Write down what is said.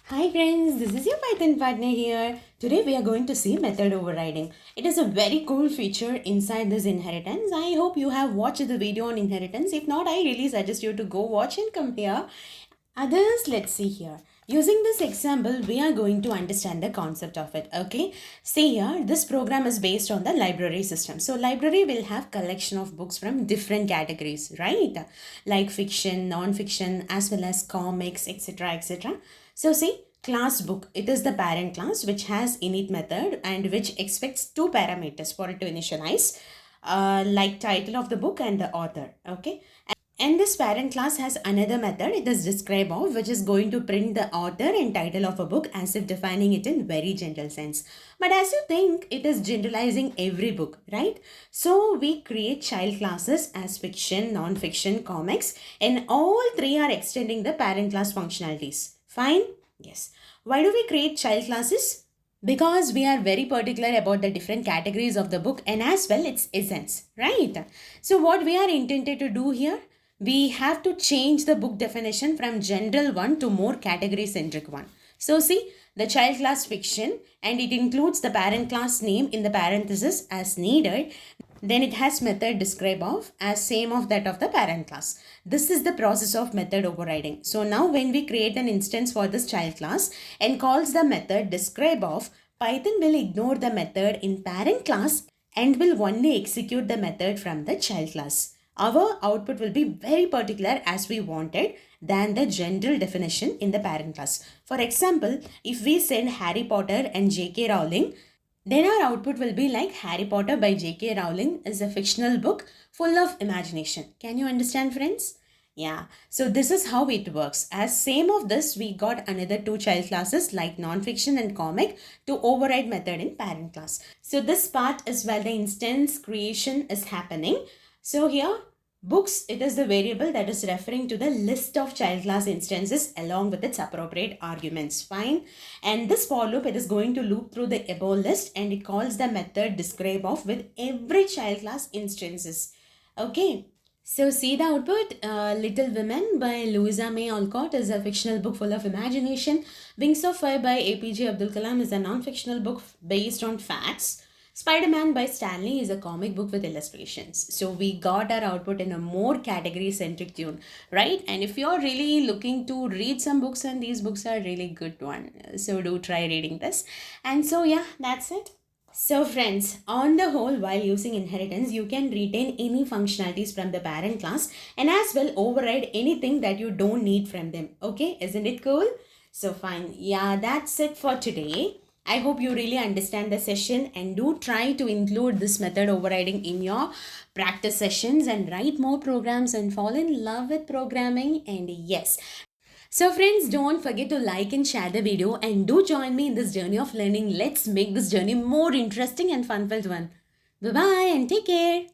Hi friends, this is your Python partner here. Today we are going to see method overriding. It is a very cool feature inside this inheritance. I hope you have watched the video on inheritance. If not, I really suggest you to go watch and come here. Others, let's see here. Using this example, we are going to understand the concept of it. Okay. See here, this program is based on the library system. So library will have collection of books from different categories, right? Like fiction, non-fiction, as well as comics, etc. etc. So see, class book, it is the parent class which has init method and which expects two parameters for it to initialize, like title of the book and the author. Okay. And this parent class has another method, it is describe of, which is going to print the author and title of a book as if defining it in very general sense. But as you think, it is generalizing every book, right? So we create child classes as fiction, non-fiction, comics, and all three are extending the parent class functionalities. Fine? Yes. Why do we create child classes? Because we are very particular about the different categories of the book and as well its essence, right? So what we are intended to do here, we have to change the book definition from general one to more category centric one. So see, the child class fiction and it includes the parent class name in the parenthesis as needed. Then it has method describe of as same of that of the parent class. This is the process of method overriding. So now when we create an instance for this child class and calls the method describe of, Python will ignore the method in parent class and will only execute the method from the child class. Our output will be very particular as we wanted than the general definition in the parent class. For example, if we send Harry Potter and J.K. Rowling, then our output will be like Harry Potter by J.K. Rowling is a fictional book full of imagination. Can you understand, friends? Yeah, so this is how it works. As same of this, we got another two child classes like non-fiction and comic to override method in parent class. So this part is where the instance creation is happening. So here, books, it is the variable that is referring to the list of child class instances along with its appropriate arguments. Fine. And this for loop, it is going to loop through the above list and it calls the method describe of with every child class instances. Okay. So see the output. Little Women by Louisa May Alcott is a fictional book full of imagination. Wings of Fire by APJ Abdul Kalam is a non-fictional book based on facts. Spider-Man by Stanley is a comic book with illustrations. So we got our output in a more category-centric tune, right? And if you're really looking to read some books, and these books are really good one, so do try reading this. And so yeah, that's it. So friends, on the whole, while using inheritance, you can retain any functionalities from the parent class and as well override anything that you don't need from them. Okay, isn't it cool? So fine. Yeah, that's it for today. I hope you really understand the session and do try to include this method overriding in your practice sessions and write more programs and fall in love with programming. And yes, so friends, don't forget to like and share the video and do join me in this journey of learning. Let's make this journey more interesting and fun-filled one. Bye-bye and take care.